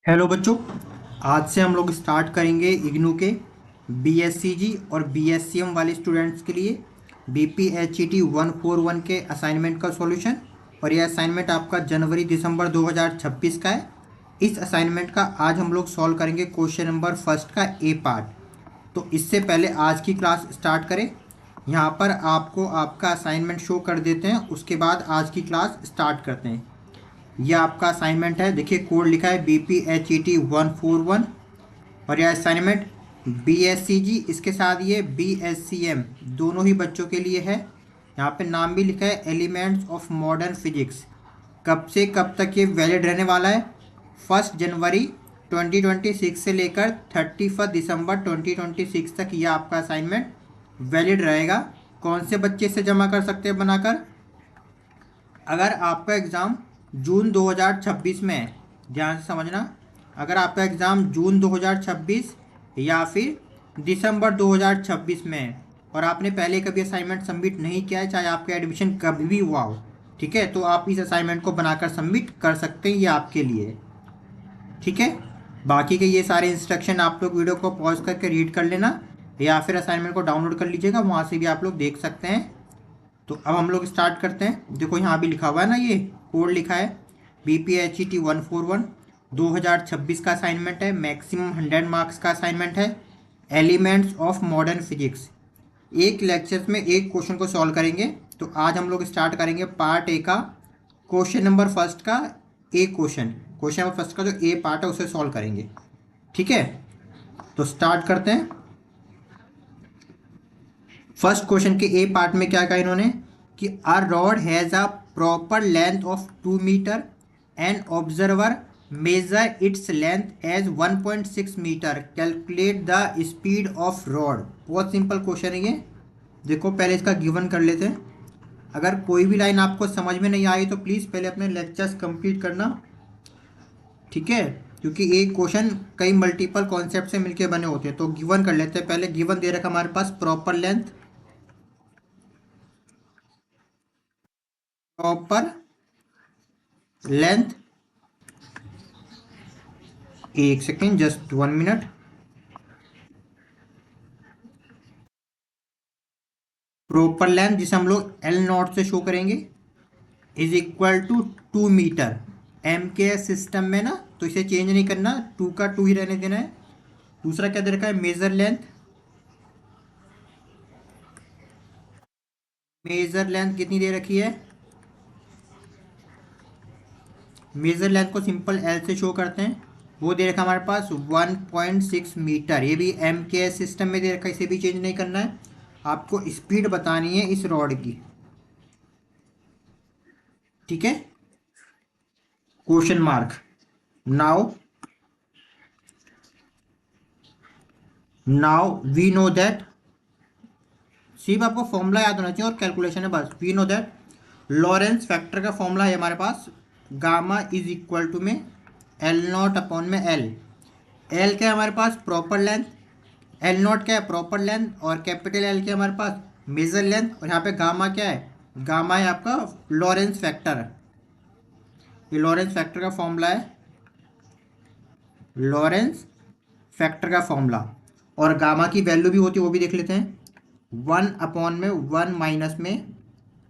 Hello बच्चों। आज से हम लोग स्टार्ट करेंगे इग्नू के बीएससीजी और बीएससीएम वाले स्टूडेंट्स के लिए बीपीएचईटी 141 के असाइनमेंट का सॉल्यूशन। और यह असाइनमेंट आपका जनवरी दिसंबर 2026 का है। इस असाइनमेंट का आज हम लोग सॉल्व करेंगे क्वेश्चन नंबर फर्स्ट का ए पार्ट। तो इससे पहले आज की क्लास स्टार्ट करें। यहाँ पर आपको आपका असाइनमेंट शो कर देते हैं, उसके बाद आज की क्लास स्टार्ट करते हैं। यह आपका असाइनमेंट है, देखिए कोड लिखा है BPHET 141। और यह असाइनमेंट BSCG इसके साथ ये BSCM दोनों ही बच्चों के लिए है। यहाँ पे नाम भी लिखा है एलिमेंट्स ऑफ मॉडर्न फिजिक्स। कब से कब तक ये वैलिड रहने वाला है? 1 जनवरी 2026 से लेकर 31 दिसंबर 2026 तक यह आपका असाइनमेंट वैलिड रहेगा। कौन से बच्चे से जमा कर सकते हैं बनाकर? अगर आपका एग्ज़ाम जून 2026 में है, ध्यान से समझना। अगर आपका एग्ज़ाम जून 2026 या फिर दिसंबर 2026 में है और आपने पहले कभी असाइनमेंट सबमिट नहीं किया है, चाहे आपका एडमिशन कभी भी हुआ हो, ठीक है, तो आप इस असाइनमेंट को बनाकर सबमिट कर सकते हैं, ये आपके लिए है। ठीक है, बाकी के ये सारे इंस्ट्रक्शन आप लोग वीडियो को पॉज करके रीड कर लेना या फिर असाइनमेंट को डाउनलोड कर लीजिएगा, वहाँ से भी आप लोग देख सकते हैं। तो अब हम लोग स्टार्ट करते हैं। देखो यहाँ भी लिखा हुआ है ना, ये कोड लिखा है BPHET 141 2026 का असाइनमेंट है। मैक्सिमम 100 मार्क्स का असाइनमेंट है। Elements of modern physics. एक लेक्चर में एक क्वेश्चन को सॉल्व करेंगे। तो आज हम लोग स्टार्ट करेंगे पार्ट ए का, क्वेश्चन नंबर फर्स्ट का ए क्वेश्चन नंबर फर्स्ट का जो ए पार्ट है उसे सॉल्व करेंगे। ठीक है, तो स्टार्ट करते हैं। फर्स्ट क्वेश्चन के ए पार्ट में क्या कहा इन्होंने कि a rod has a proper length of 2 metre and observer measure its length as 1.6 metre, calculate the speed of rod. बहुत सिंपल क्वेश्चन है ये। देखो पहले इसका गिवन कर लेते हैं। अगर कोई भी लाइन आपको समझ में नहीं आई तो प्लीज़ पहले अपने लेक्चर्स कंप्लीट करना, ठीक है, क्योंकि एक क्वेश्चन कई मल्टीपल कॉन्सेप्ट से मिलके बने होते हैं। तो गिवन कर लेते हैं। पहले गिवन दे रखा हमारे पास प्रॉपर लेंथ, एक second, just 1 minute. Proper length जिसे हम लोग L0 से शो करेंगे is equal to 2 metre. M के सिस्टम में ना, तो इसे चेंज नहीं करना, 2 का 2 ही रहने देना है। दूसरा क्या दे रखा है? मेजर लेंथ कितनी दे रखी है? मेजर लेंथ को सिंपल एल से शो करते हैं। वो दे रखा है हमारे पास 1.6 मीटर। ये भी एम के सिस्टम में दे रखा है, इसे भी चेंज नहीं करना है। आपको स्पीड बतानी है इस रॉड की, ठीक है, question mark. Now now we know that, सिर्फ आपको फॉर्मूला याद होना चाहिए और कैलकुलेशन है बस। We know that Lorentz factor का फॉर्मूला है हमारे पास, गामा इज इक्वल टू में L0 अपॉन में एल। एल क्या है हमारे पास? Proper length. L0 क्या है? Proper length. और कैपिटल एल क्या है हमारे पास? Major length. और यहाँ पे गामा क्या है? गामा है आपका लॉरेंस फैक्टर। ये लॉरेंस फैक्टर का फॉर्मूला है, लॉरेंस फैक्टर का फॉर्मूला। और गामा की वैल्यू भी होती है, वो भी देख लेते हैं। 1/1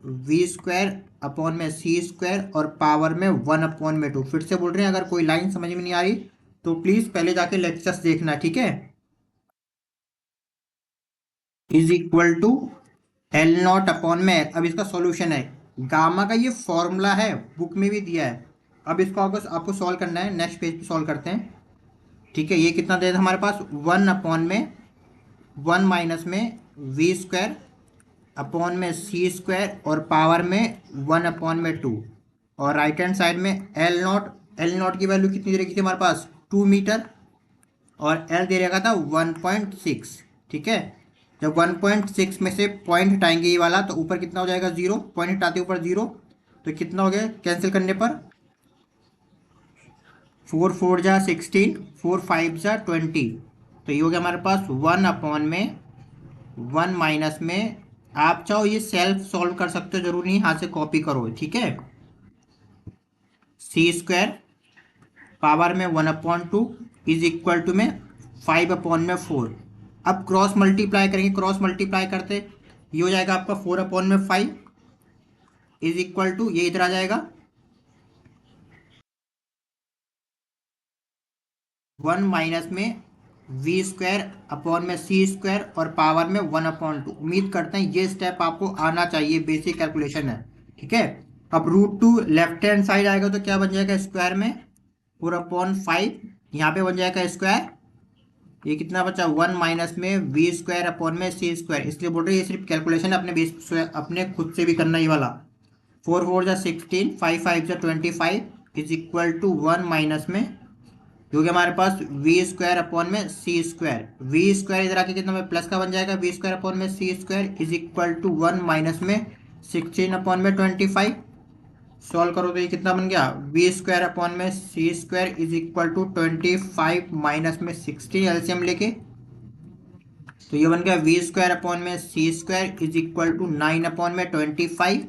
- V² अपॉन में C² और पावर में 1/2। फिर से बोल रहे हैं, अगर कोई लाइन समझ में नहीं आ रही तो प्लीज़ पहले जाके लेक्चर्स देखना, ठीक है। Is equal to L0 upon में, अब इसका सॉल्यूशन है। गामा का ये फॉर्मूला है, बुक में भी दिया है। अब इसको आपको सॉल्व करना है। नेक्स्ट पेज पे सॉल्व करते हैं, ठीक है। ये कितना दे हमारे पास? 1/1 - V² अपॉन में C² और पावर में 1/2। और राइट हैंड साइड में L0 की वैल्यू कितनी दे रखी थी हमारे पास? 2 मीटर। और L दे रखा था 1.6, ठीक है। जब 1.6 में से पॉइंट हटाएंगे ये वाला, तो ऊपर कितना हो जाएगा? 0। पॉइंट हटाते ऊपर 0, तो कितना हो गया कैंसिल करने पर? 4×4 = 16, 4×5 = 20। तो ये हो गया हमारे पास 1/1 माइनस में, आप चाहो ये सेल्फ सॉल्व कर सकते हो, जरूरी नहीं हाथ से कॉपी करो, ठीक है। C² पावर में 1/2 इज इक्वल टू में 5/4। अब क्रॉस मल्टीप्लाई करेंगे, क्रॉस मल्टीप्लाई करते ये हो जाएगा आपका 4/5 इज इक्वल टू, ये इधर आ जाएगा 1 माइनस में v² और पावर में 1/2। उम्मीद करते हैं ये स्टेप आपको आना चाहिए, बेसिक कैलकुलेशन है, ठीक है। अब √2 लेफ्ट हैंड साइड आएगा तो क्या बन जाएगा स्क्वायर में 4/5, यहाँ पे बन जाएगा स्क्वायर, ये कितना बचा 1 माइनस में v²/c²। इसलिए बोल रहे ये सिर्फ कैलकुलेशन है, अपने बेस अपने खुद से भी करना ये वाला। 4 4 जा 16, 5 5 जा 25 इज इक्वल टू 1 माइनस में, क्योंकि हमारे पास v²/c², v² इधर आके कितना में प्लस का बन जाएगा, v²/c² is equal to 1 minus में 16/25। सॉल्व करो तो ये कितना बन गया, v²/c² is equal to 25 minus में 16 एलसीएम लेके, तो ये बन गया v²/c² इज इक्वल टू 9/25।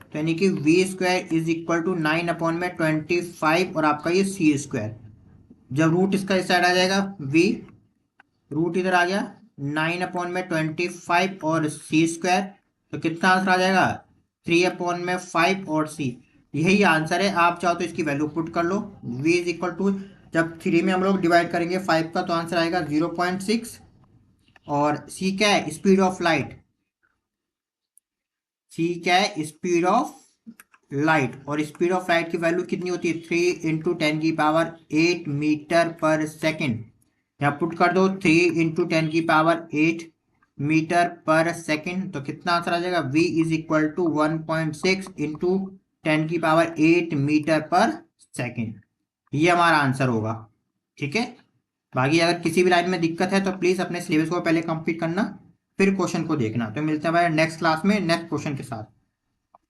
तो यानी कि v² इज इक्वल टू 9/25 और आपका ये c²। जब रूट इसका इस साइड आ जाएगा v, रूट इधर आ गया 9/25 और c², तो कितना आंसर आ जाएगा 3/5 और c। यही आंसर है। आप चाहो तो इसकी वैल्यू पुट कर लो, v इज इक्वल टू, जब 3 में हम लोग डिवाइड करेंगे 5 का तो आंसर आएगा 0.6। और c क्या है, स्पीड ऑफ लाइट, c क्या है, स्पीड ऑफ लाइट। और स्पीड ऑफ लाइट की वैल्यू कितनी होती है 3 × 10⁸ मीटर पर सेकेंड। यहाँ पुट कर दो 3 × 10⁸ मीटर पर सेकेंड, तो कितना आंसर आ जाएगा v is equal to 1.6 × 10⁸ metre पर सेकेंड। ये हमारा आंसर होगा, ठीक है। बाकी अगर किसी भी लाइन में दिक्कत है तो प्लीज़ अपने सिलेबस को पहले कंप्लीट करना, फिर क्वेश्चन को देखना। तो मिलते हैं हमारे नेक्स्ट क्लास में नेक्स्ट क्वेश्चन के साथ।